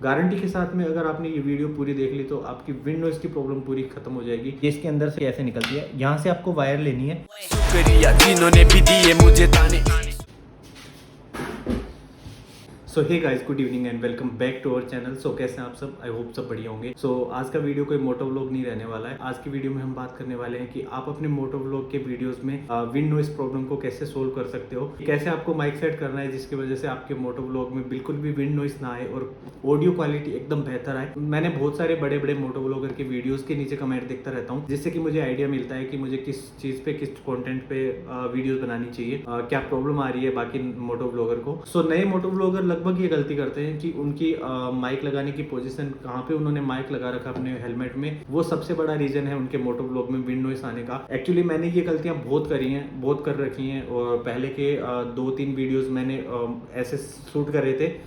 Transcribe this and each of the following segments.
Guarantee के साथ में अगर आपने ये वीडियो पूरी देख ली तो आपकी विंड नॉइज की प्रॉब्लम पूरी खत्म हो जाएगी। ये इसके अंदर से कैसे निकलती है, यहाँ से आपको वायर लेनी है। शुक्रिया जिन्होंने भी दिए मुझे ताने। So hey guys, good evening and welcome back to our channel. So कैसे हैं आप सब? आई होप सब बढ़िया होंगे। सो आज का वीडियो कोई मोटो व्लॉग नहीं रहने वाला है। आज की वीडियो में हम बात करने वाले हैं कि आप अपने मोटो व्लॉग के वीडियोस में विंड नॉइज प्रॉब्लम को कैसे सोल्व कर सकते हो, कैसे आपको माइक सेट करना है जिसकी वजह से आपके मोटो व्लॉग में बिल्कुल भी विंड नॉइज ना आए और ऑडियो क्वालिटी एकदम बेहतर आए। मैंने बहुत सारे बड़े बड़े मोटो व्लॉगर के वीडियोस के नीचे कमेंट देखता रहता हूँ, जिससे कि मुझे आइडिया मिलता है कि मुझे किस चीज पे, किस कंटेंट पे वीडियोस बनानी चाहिए, क्या प्रॉब्लम आ रही है बाकी मोटो व्लॉगर को। सो नए मोटो व्लॉगर लगभग ये गलती करते हैं कि उनकी माइक लगाने की पोजीशन, कहाँ पे उन्होंने माइक लगा रखा अपने हेलमेट में, वो सबसे बड़ा रीजन है उनके मोटो व्लॉग में विंड नॉइस आने का। एक्चुअली मैंने ये गलतियां बहुत करी हैं, बहुत कर रखी हैं, और पहले के 2-3 वीडियोस मैंने ऐसे शूट करे थे,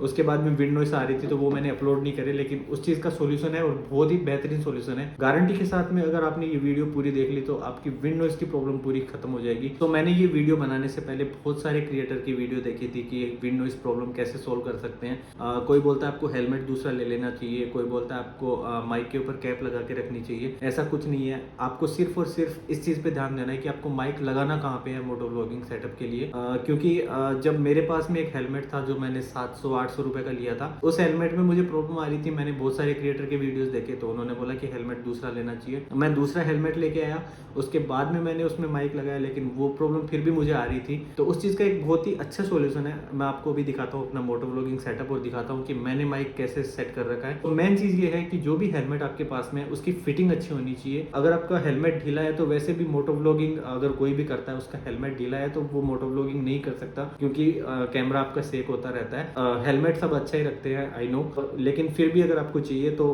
उसके बाद में विंड नॉइस आ रही थी तो वो मैंने अपलोड नहीं करे, लेकिन उस चीज़ का सोल्यूशन है और बहुत ही बेहतरीन सोल्यूशन है। गारंटी के साथ में अगर आपने ये वीडियो पूरी देख ली तो आपकी विंड नॉइस की प्रॉब्लम पूरी खत्म हो जाएगी। तो मैंने ये वीडियो बनाने से पहले बहुत सारे क्रिएटर की वीडियो देखी थी कि विंड नॉइस प्रॉब्लम कैसे सोल्व कर सकते हैं। कोई बोलता है आपको हेलमेट दूसरा ले लेना चाहिए, कोई बोलता है आपको माइक के ऊपर कैप लगा के रखनी चाहिए। ऐसा कुछ नहीं है, आपको सिर्फ और सिर्फ इस चीज़ पे ध्यान देना है कि आपको माइक लगाना कहाँ पे है मोटो व्लॉगिंग सेटअप के लिए। क्योंकि जब मेरे पास में एक हेलमेट था जो मैंने 700-800 रुपए का लिया था, उस हेलमेट में मुझे प्रॉब्लम आ रही थी। मैंने बहुत सारे क्रिएटर के वीडियोस देखे तो उन्होंने बोला कि हेलमेट दूसरा लेना चाहिए। मैं दूसरा हेलमेट लेके आया, उसके बाद में मैंने उसमें माइक लगाया, लेकिन वो प्रॉब्लम फिर भी मुझे आ रही थी। तो उस चीज़ का एक बहुत ही अच्छा सोल्यूशन है। मैं आपको भी दिखाता हूँ अपना मोटो व्लॉगिंग सेटअप और दिखाता हूँ कि मैंने माइक कैसे सेट कर रखा है। तो मेन चीज़ ये है कि जो भी हेलमेट आपके पास में है उसकी फिटिंग अच्छी होनी चाहिए। अगर आपका हेलमेट ढीला है तो वैसे भी मोटो व्लॉगिंग अगर कोई भी करता है, उसका हेलमेट ढीला है तो वो मोटो व्लॉगिंग नहीं कर सकता, क्योंकि कैमरा आपका सेक होता रहता है। हेलमेट सब अच्छा ही रखते हैं, आई नो, लेकिन फिर भी अगर आपको चाहिए तो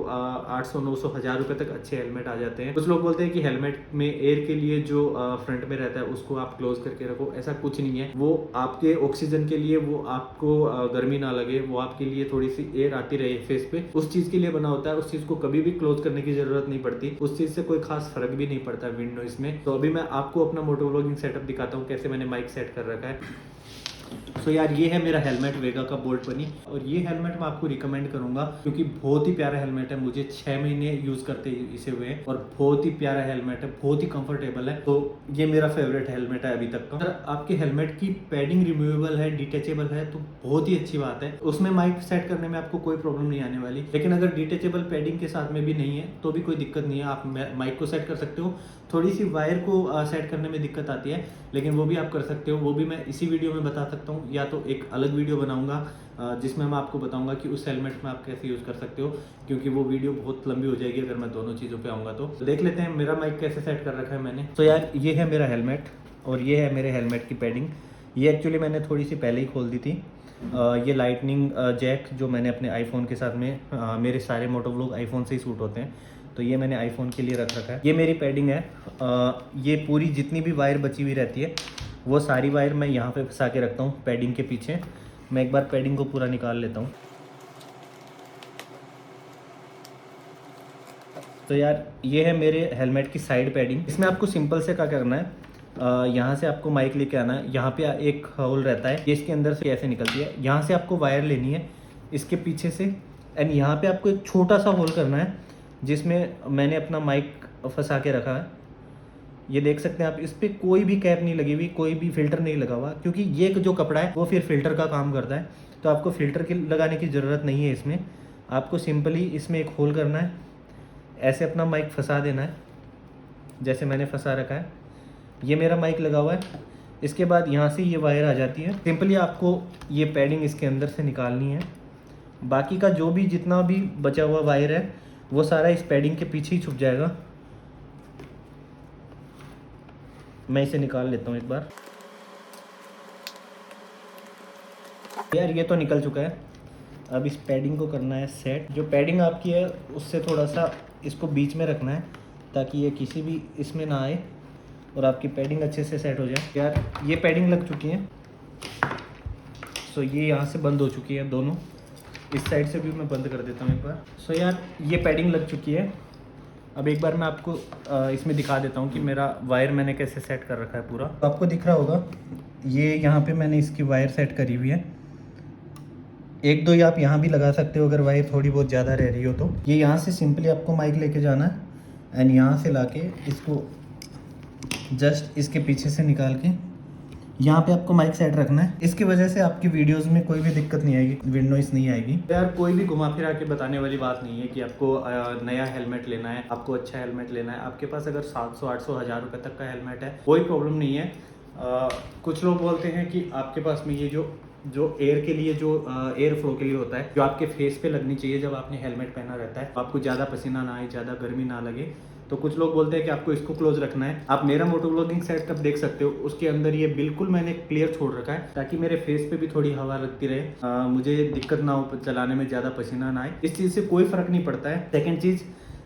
800-900 1000 रुपए तक अच्छे हेलमेट आ जाते हैं। कुछ लोग बोलते हैं कि हेलमेट में एयर के लिए जो फ्रंट में रहता है उसको आप क्लोज करके रखो। ऐसा कुछ नहीं है, वो आपके ऑक्सीजन के लिए, वो आपको गर्मी ना लगे, वो आपके लिए थोड़ी सी एयर आती रहे फेस पे, उस चीज के लिए बना होता है। उस चीज को कभी भी क्लोज करने की जरूरत नहीं पड़ती, उस चीज से कोई खास फर्क भी नहीं पड़ता विंड नॉइस में। तो अभी मैं आपको अपना मोटो व्लॉगिंग सेटअप दिखाता हूँ कैसे मैंने माइक सेट कर रखा है। तो यार ये है मेरा हेलमेट वेगा का बोल्ट बनी, और ये हेलमेट मैं आपको रिकमेंड करूंगा क्योंकि बहुत ही प्यारा हेलमेट है। मुझे 6 महीने यूज करते इसे हुए हैं और बहुत ही प्यारा हेलमेट है, बहुत ही कंफर्टेबल है। तो ये मेरा फेवरेट हेलमेट है अभी तक का। अगर आपके हेलमेट की पैडिंग रिमूवेबल है, डिटेचेबल है, तो बहुत ही अच्छी बात है। उसमें माइक सेट करने में आपको कोई प्रॉब्लम नहीं आने वाली। लेकिन अगर डिटेचेबल पैडिंग के साथ में भी नहीं है तो भी कोई दिक्कत नहीं है, आप माइक को सेट कर सकते हो। थोड़ी सी वायर को सेट करने में दिक्कत आती है, लेकिन वो भी आप कर सकते हो। वो भी मैं इसी वीडियो में बता सकता हूँ, या तो एक अलग वीडियो बनाऊंगा जिसमें मैं आपको बताऊंगा कि उस हेलमेट में आप कैसे यूज़ कर सकते हो, क्योंकि वो वीडियो बहुत लंबी हो जाएगी अगर मैं दोनों चीज़ों पे आऊँगा। तो देख लेते हैं मेरा माइक कैसे सेट कर रखा है मैंने। तो यार ये है मेरा हेलमेट और ये है मेरे हेलमेट की पैडिंग। ये एक्चुअली मैंने थोड़ी सी पहले ही खोल दी थी। ये लाइटनिंग जैक जो मैंने अपने आईफोन के साथ में, मेरे सारे मोटो व्लॉग आईफोन से ही शूट होते हैं, तो ये मैंने आईफोन के लिए रख रखा है। ये मेरी पैडिंग है। ये पूरी जितनी भी वायर बची हुई रहती है वो सारी वायर मैं यहाँ पे फंसा के रखता हूँ पैडिंग के पीछे। मैं एक बार पैडिंग को पूरा निकाल लेता हूँ। तो यार ये है मेरे हेलमेट की साइड पैडिंग। इसमें आपको सिंपल से क्या करना है, यहाँ से आपको माइक लेके आना है। यहाँ पे एक होल रहता है, ये इसके अंदर से कैसे निकलती है। यहाँ से आपको वायर लेनी है इसके पीछे से, एंड यहाँ पे आपको एक छोटा सा होल करना है जिसमें मैंने अपना माइक फंसा के रखा है। ये देख सकते हैं आप, इस पर कोई भी कैप नहीं लगी हुई, कोई भी फिल्टर नहीं लगा हुआ, क्योंकि ये जो कपड़ा है वो फिर फिल्टर का काम करता है। तो आपको फिल्टर की लगाने की ज़रूरत नहीं है इसमें। आपको सिंपली इसमें एक होल करना है, ऐसे अपना माइक फंसा देना है जैसे मैंने फंसा रखा है। ये मेरा माइक लगा हुआ है। इसके बाद यहाँ से ये वायर आ जाती है। सिंपली आपको ये पैडिंग इसके अंदर से निकालनी है। बाकी का जो भी जितना भी बचा हुआ वायर है वो सारा इस पैडिंग के पीछे ही छुप जाएगा। मैं इसे निकाल लेता हूँ एक बार। यार ये तो निकल चुका है। अब इस पैडिंग को करना है सेट। जो पैडिंग आपकी है उससे थोड़ा सा इसको बीच में रखना है ताकि ये किसी भी इसमें ना आए और आपकी पैडिंग अच्छे से सेट हो जाए। यार ये पैडिंग लग चुकी है, सो ये यहाँ से बंद हो चुकी है दोनों। इस साइड से भी मैं बंद कर देता हूँ एक बार। सो यार ये पैडिंग लग चुकी है। अब एक बार मैं आपको इसमें दिखा देता हूँ कि मेरा वायर मैंने कैसे सेट कर रखा है पूरा। तो आपको दिख रहा होगा ये यहाँ पे मैंने इसकी वायर सेट करी हुई है। एक दो आप यहाँ भी लगा सकते हो अगर वायर थोड़ी बहुत ज़्यादा रह रही हो तो। ये यहाँ से सिंपली आपको माइक लेके जाना है एंड यहाँ से लाके इसको जस्ट इसके पीछे से निकाल के यहाँ पे आपको माइक सेट रखना है। इसकी वजह से आपकी वीडियोस में कोई भी दिक्कत नहीं आएगी, विंड नॉइस नहीं आएगी। यार कोई भी घुमा फिरा के बताने वाली बात नहीं है कि आपको नया हेलमेट लेना है, आपको अच्छा हेलमेट लेना है। आपके पास अगर 700 800 1000 रुपये तक का हेलमेट है कोई प्रॉब्लम नहीं है। कुछ लोग बोलते हैं कि आपके पास में ये जो एयर के लिए जो एयर फ्लो के लिए होता है, जो आपके फेस पे लगनी चाहिए जब आपने हेलमेट पहना रहता है, आपको ज़्यादा पसीना ना आए, ज़्यादा गर्मी ना लगे, तो कुछ लोग बोलते हैं कि आपको इसको क्लोज रखना है। आप मेरा मोटो व्लॉगिंग सेटअप देख सकते हो, उसके अंदर ये बिल्कुल मैंने क्लियर छोड़ रखा है ताकि मेरे फेस पे भी थोड़ी हवा लगती रहे, मुझे दिक्कत ना हो, चलाने में ज़्यादा पसीना ना आए। इस चीज़ से कोई फ़र्क नहीं पड़ता है। सेकेंड चीज़,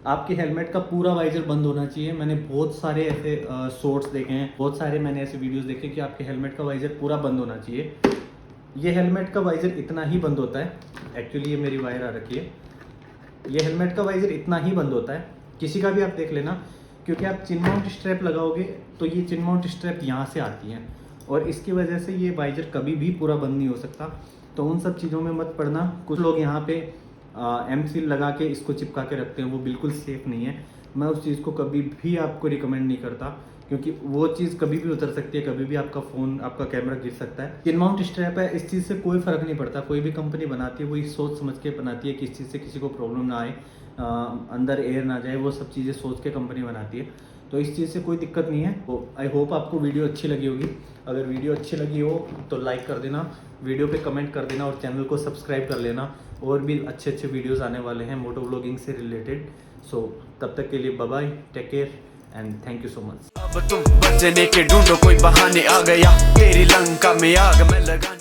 आपके हेलमेट का पूरा वाइजर बंद होना चाहिए। मैंने बहुत सारे ऐसे शॉर्ट्स देखे हैं, बहुत सारे मैंने ऐसे वीडियोस देखे कि आपके हेलमेट का वाइजर पूरा बंद होना चाहिए। ये हेलमेट का वाइजर इतना ही बंद होता है। एक्चुअली ये मेरी वायर आ रखी है। ये हेलमेट का वाइजर इतना ही बंद होता है, किसी का भी आप देख लेना, क्योंकि आप चिन माउंट स्ट्रैप लगाओगे तो ये चिन माउंट स्ट्रैप यहाँ से आती हैं और इसकी वजह से ये वाइजर कभी भी पूरा बंद नहीं हो सकता। तो उन सब चीज़ों में मत पड़ना। कुछ लोग यहाँ पे एम सील लगा के इसको चिपका के रखते हैं, वो बिल्कुल सेफ़ नहीं है। मैं उस चीज़ को कभी भी आपको रिकमेंड नहीं करता, क्योंकि वो चीज़ कभी भी उतर सकती है, कभी भी आपका फ़ोन, आपका कैमरा गिर सकता है। चिन माउंट स्ट्रैप है, इस चीज़ से कोई फ़र्क नहीं पड़ता। कोई भी कंपनी बनाती है वो सोच समझ के बनाती है कि इस चीज़ से किसी को प्रॉब्लम ना आए, अंदर एयर ना जाए, वो सब चीज़ें सोच के कंपनी बनाती है। तो इस चीज़ से कोई दिक्कत नहीं है। तो आई होप आपको वीडियो अच्छी लगी होगी। अगर वीडियो अच्छी लगी हो तो लाइक कर देना, वीडियो पे कमेंट कर देना और चैनल को सब्सक्राइब कर लेना। और भी अच्छे अच्छे वीडियोस आने वाले हैं मोटो व्लॉगिंग से रिलेटेड। सो तब तक के लिए bye bye, take care and thank you so much. अब तुम बचने के ढूंढो, कोई बहाने आ गया, तेरी लंका में आग मैं लगाने